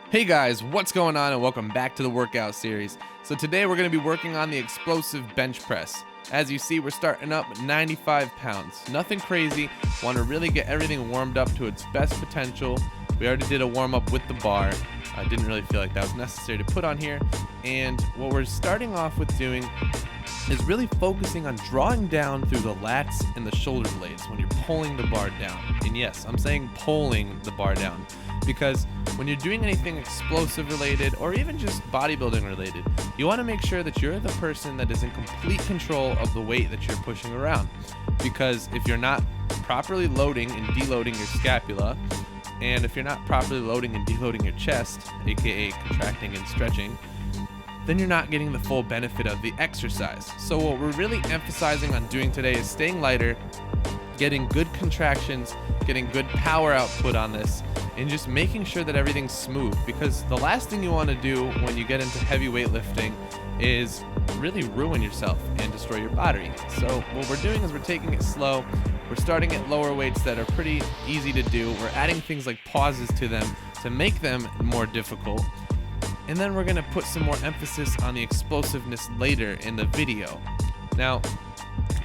Hey guys, what's going on and welcome back to the workout series. So today we're going to be working on the explosive bench press. As you see, we're starting up at 95 pounds. Nothing crazy, want to really get everything warmed up to its best potential. We already did a warm up with the bar. I didn't really feel like that was necessary to put on here. And what we're starting off with doing is really focusing on drawing down through the lats and the shoulder blades when you're pulling the bar down. And yes, I'm saying pulling the bar down, because when you're doing anything explosive related or even just bodybuilding related, you want to make sure that you're the person that is in complete control of the weight that you're pushing around. Because if you're not properly loading and deloading your scapula, and if you're not properly loading and deloading your chest, aka contracting and stretching, then you're not getting the full benefit of the exercise. So what we're really emphasizing on doing today is staying lighter, getting good contractions, getting good power output on this, and just making sure that everything's smooth. Because the last thing you want to do when you get into heavy weightlifting is really ruin yourself and destroy your body. So what we're doing is we're taking it slow. We're starting at lower weights that are pretty easy to do. We're adding things like pauses to them to make them more difficult. And then we're gonna put some more emphasis on the explosiveness later in the video. Now,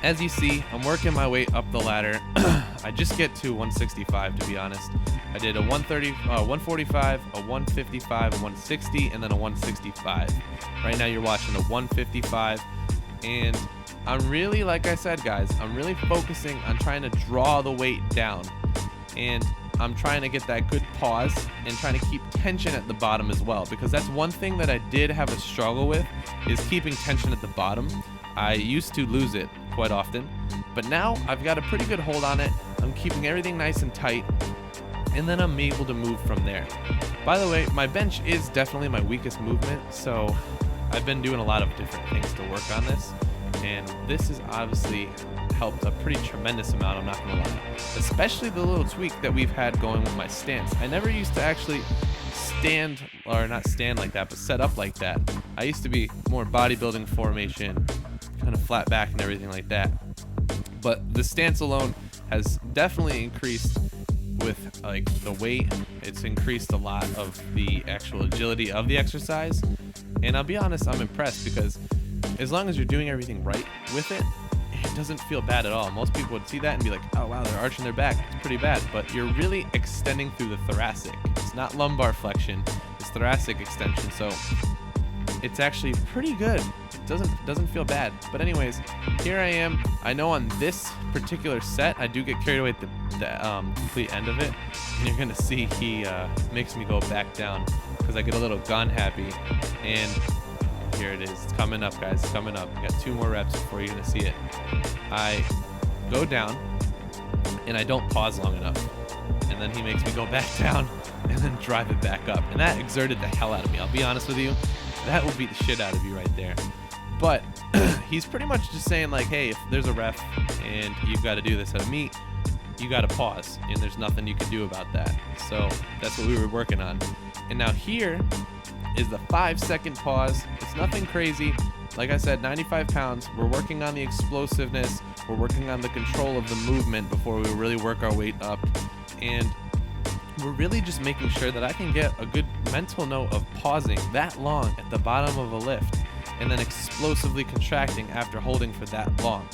as you see, I'm working my way up the ladder. I just get to 165, to be honest. I did a 145, a 155, a 160, and then a 165. Right now you're watching the 155, and I'm really, like I said, guys, I'm really focusing on trying to draw the weight down. And I'm trying to get that good pause and trying to keep tension at the bottom as well, because that's one thing that I did have a struggle with, is keeping tension at the bottom. I used to lose it quite often, but now I've got a pretty good hold on it. I'm keeping everything nice and tight, and then I'm able to move from there. By the way, my bench is definitely my weakest movement, so I've been doing a lot of different things to work on this, and this has obviously helped a pretty tremendous amount, I'm not gonna lie. Especially the little tweak that we've had going with my stance. I never used to actually stand, or not stand like that, but set up like that. I used to be more bodybuilding formation, kind of flat back and everything like that. But the stance alone has definitely increased with like the weight. It's increased a lot of the actual agility of the exercise. And I'll be honest, I'm impressed, because as long as you're doing everything right with it, it doesn't feel bad at all. Most people would see that and be like, oh wow, they're arching their back, it's pretty bad. But you're really extending through the thoracic. It's not lumbar flexion, it's thoracic extension. So it's actually pretty good. It doesn't feel bad. But anyways, here I am. I know on this particular set, I do get carried away at the complete end of it. And you're gonna see he makes me go back down because I get a little gun happy. And here it is. It's coming up, guys. It's coming up. I got 2 more reps before you're gonna see it. I go down and I don't pause long enough, and then he makes me go back down and then drive it back up, and that exerted the hell out of me. I'll be honest with you, that will beat the shit out of you right there. But he's pretty much just saying like, hey, if there's a ref and you've got to do this at a meet, you got to pause, and there's nothing you can do about that. So that's what we were working on. And now here is the 5-second pause. It's nothing crazy. Like I said, 95 pounds. We're working on the explosiveness. We're working on the control of the movement before we really work our weight up. And we're really just making sure that I can get a good mental note of pausing that long at the bottom of a lift and then explosively contracting after holding for that long.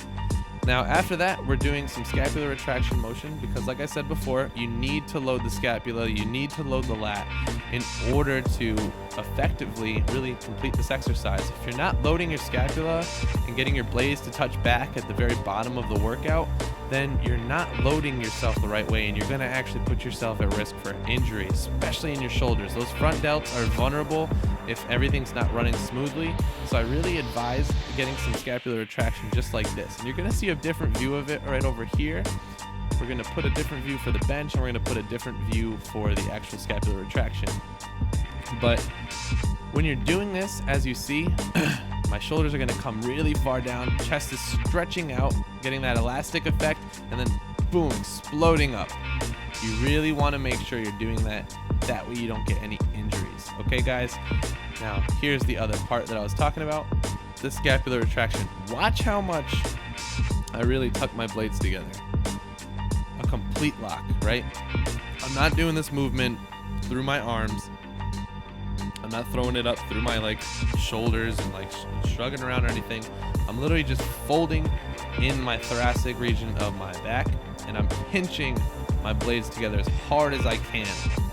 Now, after that, we're doing some scapular retraction motion, because like I said before, you need to load the scapula, you need to load the lat in order to effectively really complete this exercise. If you're not loading your scapula and getting your blades to touch back at the very bottom of the workout, then you're not loading yourself the right way, and you're gonna actually put yourself at risk for injury, especially in your shoulders. Those front delts are vulnerable if everything's not running smoothly. So I really advise getting some scapular retraction just like this. And you're gonna see a different view of it right over here. We're gonna put a different view for the bench, and we're gonna put a different view for the actual scapular retraction. But when you're doing this, as you see, my shoulders are gonna come really far down, chest is stretching out, getting that elastic effect, and then boom, exploding up. You really wanna make sure you're doing that way you don't get any injuries. Okay, guys? Now, here's the other part that I was talking about, the scapular retraction. Watch how much I really tuck my blades together. A complete lock, right? I'm not doing this movement through my arms I'm not throwing it up through my like shoulders and like shrugging around or anything. I'm literally just folding in my thoracic region of my back, and I'm pinching my blades together as hard as I can.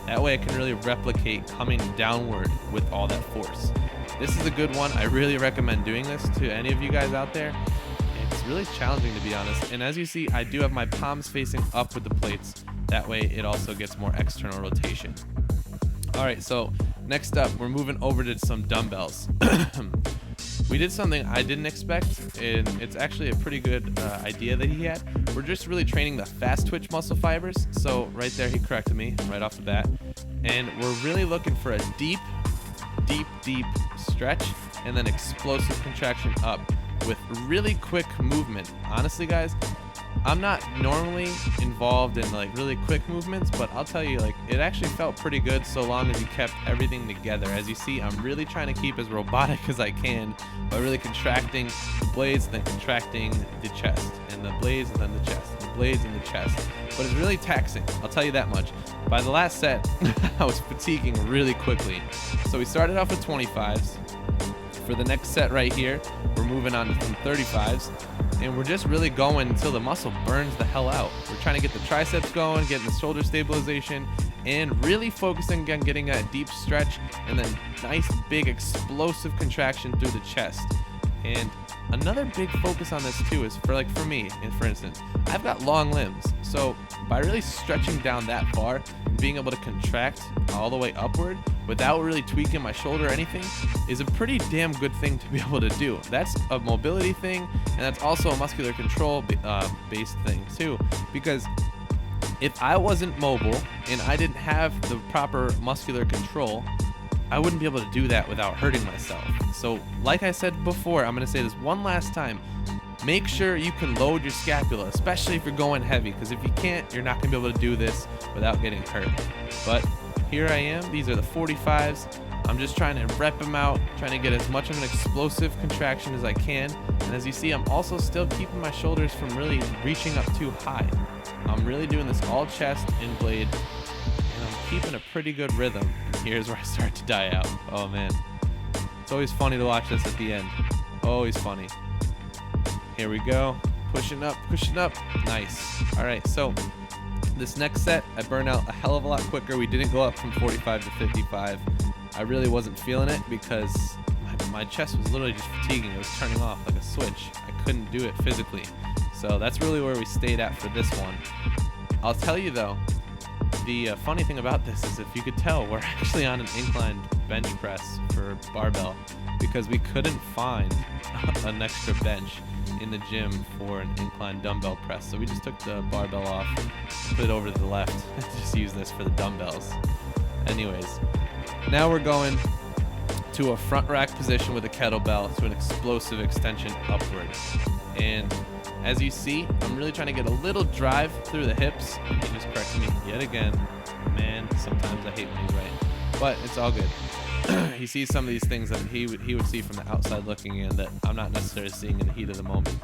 That way I can really replicate coming downward with all that force. This is a good one. I really recommend doing this to any of you guys out there. It's really challenging, to be honest. And as you see, I do have my palms facing up with the plates. That way it also gets more external rotation. All right, so next up, we're moving over to some dumbbells. We did something I didn't expect, and it's actually a pretty good idea that he had. We're just really training the fast twitch muscle fibers. So right there, he corrected me right off the bat. And we're really looking for a deep stretch and then explosive contraction up with really quick movement. Honestly, guys, I'm not normally involved in like really quick movements, but I'll tell you, like, it actually felt pretty good so long as you kept everything together. As you see, I'm really trying to keep as robotic as I can by really contracting the blades, then contracting the chest, and the blades, and then the chest, the blades, and the chest. But it's really taxing, I'll tell you that much. By the last set, I was fatiguing really quickly. So we started off with 25s. For the next set right here, we're moving on to some 35s. And we're just really going until the muscle burns the hell out. We're trying to get the triceps going, getting the shoulder stabilization, and really focusing on getting a deep stretch and then nice big explosive contraction through the chest. And another big focus on this too is for me, and for instance, I've got long limbs. So by really stretching down that far and being able to contract all the way upward without really tweaking my shoulder or anything is a pretty damn good thing to be able to do. That's a mobility thing, and that's also a muscular control based thing too, because if I wasn't mobile and I didn't have the proper muscular control, I wouldn't be able to do that without hurting myself. So like I said before, I'm going to say this one last time. Make sure you can load your scapula, especially if you're going heavy, because if you can't, you're not going to be able to do this without getting hurt. But here I am. These are the 45s. I'm just trying to rep them out, trying to get as much of an explosive contraction as I can. And as you see, I'm also still keeping my shoulders from really reaching up too high. I'm really doing this all chest and blade, and I'm keeping a pretty good rhythm. And here's where I start to die out. Oh man, it's always funny to watch this at the end. Always funny. Here we go, pushing up, nice. All right, so this next set, I burn out a hell of a lot quicker. We didn't go up from 45 to 55. I really wasn't feeling it because my chest was literally just fatiguing. It was turning off like a switch. I couldn't do it physically. So that's really where we stayed at for this one. I'll tell you though, the funny thing about this is, if you could tell, we're actually on an inclined bench press for barbell because we couldn't find an extra bench in the gym for an inclined dumbbell press. So we just took the barbell off, put it over to the left, and just use this for the dumbbells. Anyways, now we're going to a front rack position with a kettlebell to an explosive extension upward. And as you see, I'm really trying to get a little drive through the hips. He just corrected me yet again. Man, sometimes I hate when he's right, but it's all good. He sees some of these things that he would see from the outside looking in that I'm not necessarily seeing in the heat of the moment.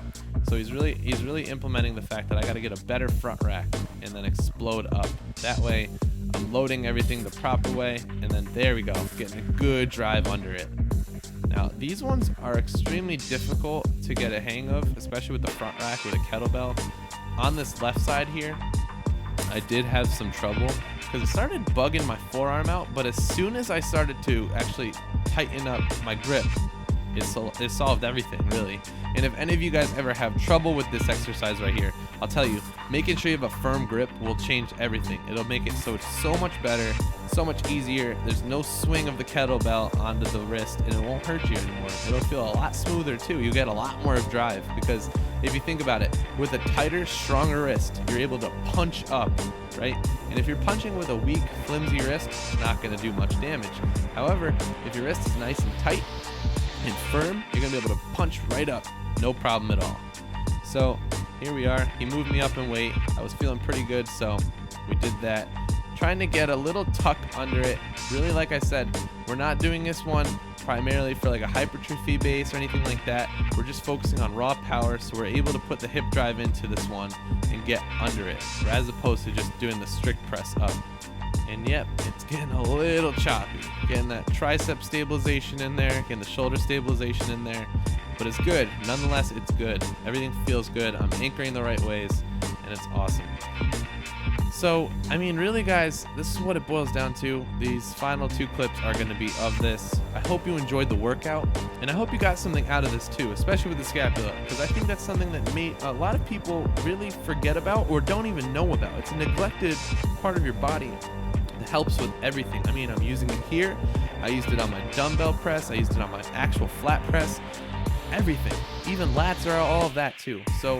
So he's really implementing the fact that I got to get a better front rack and then explode up. That way, I'm loading everything the proper way, and then there we go, getting a good drive under it. Now, these ones are extremely difficult to get a hang of, especially with the front rack with a kettlebell. On this left side here, I did have some trouble because it started bugging my forearm out, but as soon as I started to actually tighten up my grip, it solved everything, really. And if any of you guys ever have trouble with this exercise right here, I'll tell you, making sure you have a firm grip will change everything. It'll make it so it's so much better, so much easier. There's no swing of the kettlebell onto the wrist, and it won't hurt you anymore. It'll feel a lot smoother too. You get a lot more of drive, because if you think about it, with a tighter, stronger wrist, you're able to punch up, right? And if you're punching with a weak, flimsy wrist, it's not going to do much damage. However, if your wrist is nice and tight and firm, you're going to be able to punch right up, no problem at all. So here we are. He moved me up in weight. I was feeling pretty good, so we did that. Trying to get a little tuck under it. Really, like I said, we're not doing this one primarily for like a hypertrophy base or anything like that. We're just focusing on raw power, so we're able to put the hip drive into this one and get under it, as opposed to just doing the strict press up. And yep, it's getting a little choppy. Getting that tricep stabilization in there, getting the shoulder stabilization in there. But it's good. Nonetheless, it's good. Everything feels good. I'm anchoring the right ways, and it's awesome. So, I mean, really, guys, this is what it boils down to. These final 2 clips are going to be of this. I hope you enjoyed the workout, and I hope you got something out of this too, especially with the scapula, because I think that's something that a lot of people really forget about or don't even know about. It's a neglected part of your body. It helps with everything. I mean, I'm using it here. I used it on my dumbbell press. I used it on my actual flat press. Everything. Even lats are all of that too. So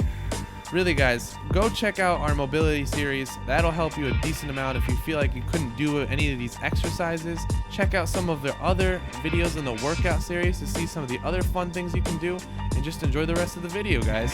really, guys, go check out our mobility series. That'll help you a decent amount. If you feel like you couldn't do any of these exercises, check out some of the other videos in the workout series to see some of the other fun things you can do, and just enjoy the rest of the video, guys.